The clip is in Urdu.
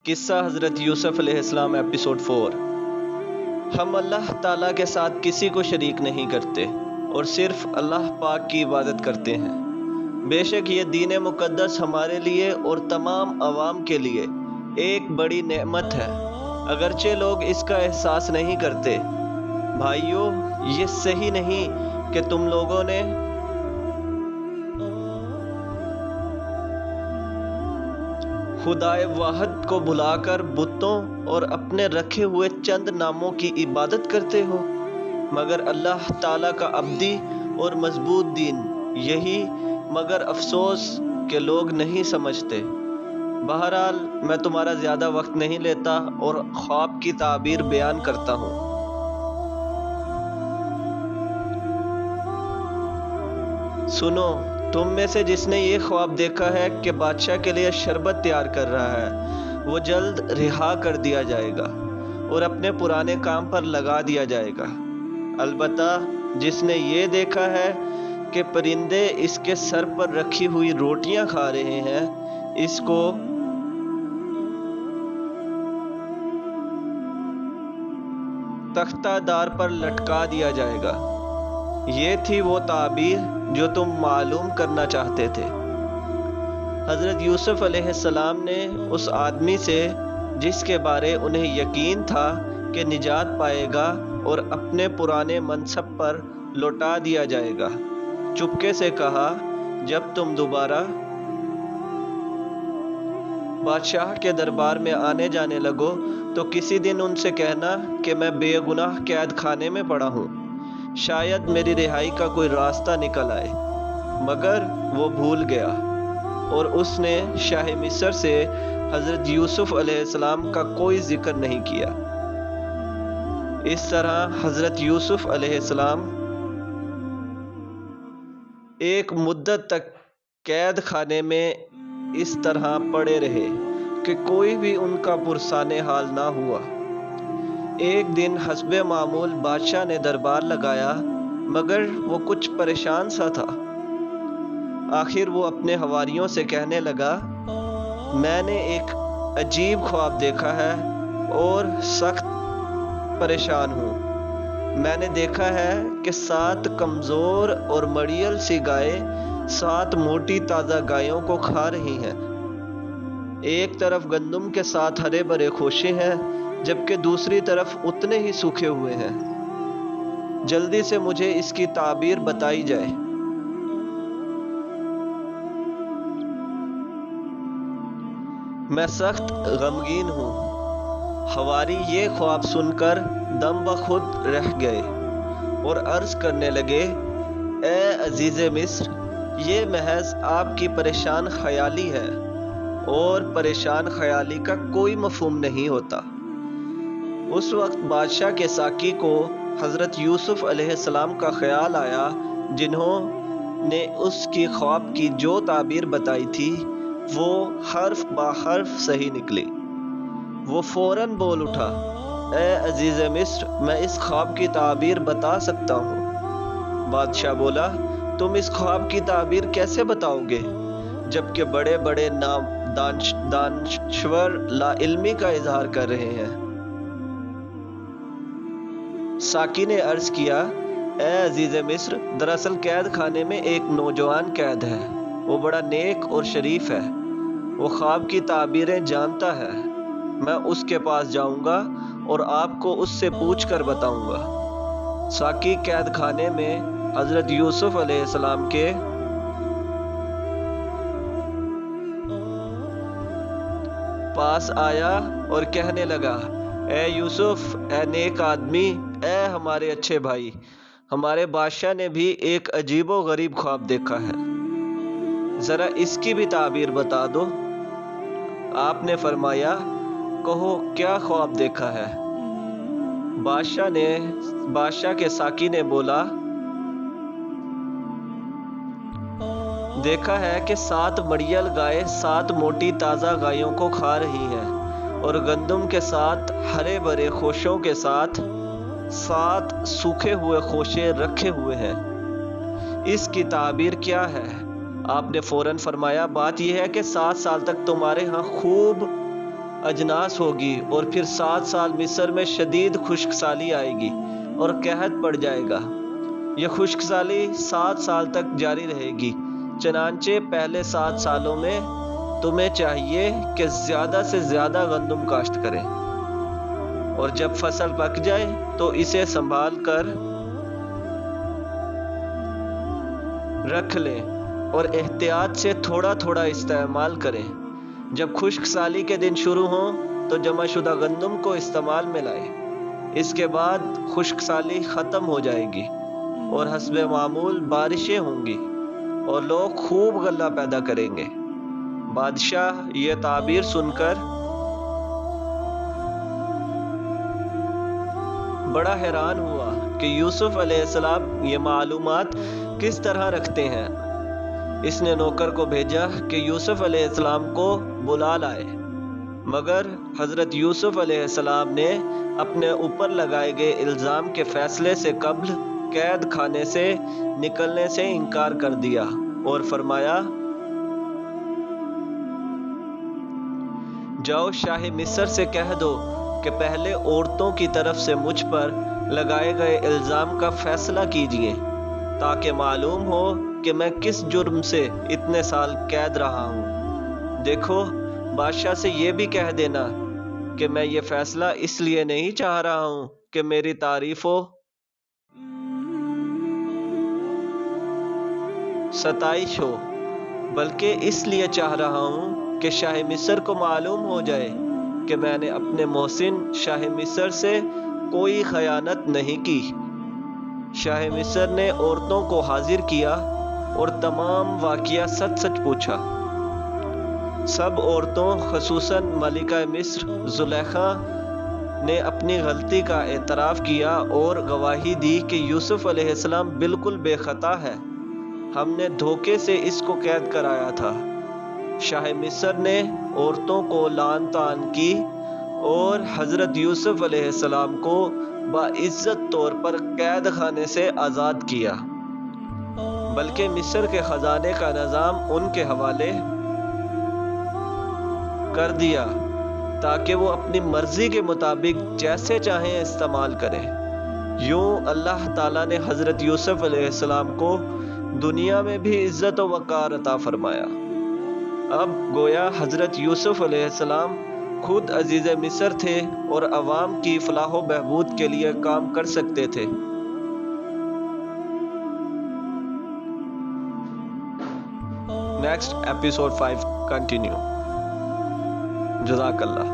قصہ حضرت یوسف علیہ السلام ایپیسوڈ 4۔ ہم اللہ تعالیٰ کے ساتھ کسی کو شریک نہیں کرتے اور صرف اللہ پاک کی عبادت کرتے ہیں۔ بے شک یہ دین مقدس ہمارے لیے اور تمام عوام کے لیے ایک بڑی نعمت ہے، اگرچہ لوگ اس کا احساس نہیں کرتے۔ بھائیو، یہ صحیح نہیں کہ تم لوگوں نے خدائے واحد کو بھلا کر بتوں اور اپنے رکھے ہوئے چند ناموں کی عبادت کرتے ہو، مگر اللہ تعالیٰ کا ابدی اور مضبوط دین یہی، مگر افسوس کہ لوگ نہیں سمجھتے۔ بہرحال میں تمہارا زیادہ وقت نہیں لیتا اور خواب کی تعبیر بیان کرتا ہوں۔ سنو، تم میں سے جس نے یہ خواب دیکھا ہے کہ بادشاہ کے لیے شربت تیار کر رہا ہے، وہ جلد رہا کر دیا جائے گا اور اپنے پرانے کام پر لگا دیا جائے گا۔ البتہ جس نے یہ دیکھا ہے کہ پرندے اس کے سر پر رکھی ہوئی روٹیاں کھا رہے ہیں، اس کو تختہ دار پر لٹکا دیا جائے گا۔ یہ تھی وہ تعبیر جو تم معلوم کرنا چاہتے تھے۔ حضرت یوسف علیہ السلام نے اس آدمی سے جس کے بارے انہیں یقین تھا کہ نجات پائے گا اور اپنے پرانے منصب پر لوٹا دیا جائے گا، چپکے سے کہا، جب تم دوبارہ بادشاہ کے دربار میں آنے جانے لگو تو کسی دن ان سے کہنا کہ میں بے گناہ قید خانے میں پڑا ہوں، شاید میری رہائی کا کوئی راستہ نکل آئے۔ مگر وہ بھول گیا اور اس نے شاہ مصر سے حضرت یوسف علیہ السلام کا کوئی ذکر نہیں کیا۔ اس طرح حضرت یوسف علیہ السلام ایک مدت تک قید خانے میں اس طرح پڑے رہے کہ کوئی بھی ان کا پرسان حال نہ ہوا۔ ایک دن حسب معمول بادشاہ نے دربار لگایا، مگر وہ کچھ پریشان سا تھا۔ آخر وہ اپنے حواریوں سے کہنے لگا، میں نے ایک عجیب خواب دیکھا ہے اور سخت پریشان ہوں۔ میں نے دیکھا ہے کہ 7 کمزور اور مڑیل سی گائیں 7 موٹی تازہ گایوں کو کھا رہی ہیں۔ ایک طرف گندم کے 7 ہرے بھرے خوشے ہیں، جبکہ دوسری طرف اتنے ہی سوکھے ہوئے ہیں۔ جلدی سے مجھے اس کی تعبیر بتائی جائے۔ میں سخت غمگین ہوں۔ حواری یہ خواب سن کر دم بخود رہ گئے اور عرض کرنے لگے، اے عزیز مصر، یہ محض آپ کی پریشان خیالی ہے، اور پریشان خیالی کا کوئی مفہوم نہیں ہوتا۔ اس وقت بادشاہ کے ساقی کو حضرت یوسف علیہ السلام کا خیال آیا، جنہوں نے اس کی خواب کی جو تعبیر بتائی تھی وہ حرف با حرف صحیح نکلی۔ وہ فوراً بول اٹھا، اے عزیز مصر، میں اس خواب کی تعبیر بتا سکتا ہوں۔ بادشاہ بولا، تم اس خواب کی تعبیر کیسے بتاؤ گے، جبکہ بڑے بڑے دانشور لا علمی کا اظہار کر رہے ہیں؟ ساقی نے عرض کیا، اے عزیز مصر، دراصل قید خانے میں ایک نوجوان قید ہے، وہ بڑا نیک اور شریف ہے، وہ خواب کی تعبیریں جانتا ہے۔ میں اس کے پاس جاؤں گا اور آپ کو اس سے پوچھ کر بتاؤں گا۔ ساقی قید خانے میں حضرت یوسف علیہ السلام کے پاس آیا اور کہنے لگا، اے یوسف، اے نیک آدمی، اے ہمارے اچھے بھائی، ہمارے بادشاہ نے بھی ایک عجیب و غریب خواب دیکھا ہے، ذرا اس کی بھی تعبیر بتا دو۔ آپ نے فرمایا، کہو کیا خواب دیکھا ہے؟ بادشاہ کے ساقی نے بولا، دیکھا ہے کہ 7 مڑیل گائیں 7 موٹی تازہ گایوں کو کھا رہی ہیں، اور گندم کے 7 ہرے بھرے خوشوں کے ساتھ 7 سوکھے ہوئے خوشے رکھے ہوئے ہیں۔ اس کی تعبیر کیا ہے؟ آپ نے فوراً فرمایا، بات یہ ہے کہ 7 سال تک تمہارے ہاں خوب اجناس ہوگی اور پھر 7 سال مصر میں شدید خشک سالی آئے گی اور قحط پڑ جائے گا۔ یہ خشک سالی 7 سال تک جاری رہے گی۔ چنانچہ پہلے 7 سالوں میں تمہیں چاہیے کہ زیادہ سے زیادہ گندم کاشت کریں، اور جب فصل پک جائے تو اسے سنبھال کر رکھ لیں اور احتیاط سے تھوڑا تھوڑا استعمال کریں۔ جب خشک سالی کے دن شروع ہوں تو جمع شدہ گندم کو استعمال میں لائیں۔ اس کے بعد خشک سالی ختم ہو جائے گی اور حسب معمول بارشیں ہوں گی اور لوگ خوب غلہ پیدا کریں گے۔ بادشاہ یہ تعبیر سن کر بڑا حیران ہوا کہ یوسف علیہ السلام یہ معلومات کس طرح رکھتے ہیں۔ اس نے نوکر کو بھیجا کہ یوسف علیہ السلام کو بلا لائے، مگر حضرت یوسف علیہ السلام نے اپنے اوپر لگائے گئے الزام کے فیصلے سے قبل قید خانے سے نکلنے سے انکار کر دیا اور فرمایا، جاؤ شاہ مصر سے کہہ دو کہ پہلے عورتوں کی طرف سے مجھ پر لگائے گئے الزام کا فیصلہ کیجیے، تاکہ معلوم ہو کہ میں کس جرم سے اتنے سال قید رہا ہوں۔ دیکھو، بادشاہ سے یہ بھی کہہ دینا کہ میں یہ فیصلہ اس لیے نہیں چاہ رہا ہوں کہ میری تعریف و ستائش ہو، بلکہ اس لیے چاہ رہا ہوں کہ شاہ مصر کو معلوم ہو جائے کہ میں نے اپنے محسن شاہ مصر سے کوئی خیانت نہیں کی۔ شاہ مصر نے عورتوں کو حاضر کیا اور تمام واقعہ سچ سچ پوچھا۔ سب عورتوں خصوصاً ملکہ مصر زلیخا نے اپنی غلطی کا اعتراف کیا اور گواہی دی کہ یوسف علیہ السلام بالکل بے خطا ہے، ہم نے دھوکے سے اس کو قید کرایا تھا۔ شاہ مصر نے عورتوں کو لعن طعن کی اور حضرت یوسف علیہ السلام کو باعزت طور پر قید خانے سے آزاد کیا، بلکہ مصر کے خزانے کا نظام ان کے حوالے کر دیا تاکہ وہ اپنی مرضی کے مطابق جیسے چاہیں استعمال کریں۔ یوں اللہ تعالیٰ نے حضرت یوسف علیہ السلام کو دنیا میں بھی عزت و وقار عطا فرمایا۔ اب گویا حضرت یوسف علیہ السلام خود عزیز مصر تھے اور عوام کی فلاح و بہبود کے لیے کام کر سکتے تھے۔ Next episode 5 continue. جزاک اللہ۔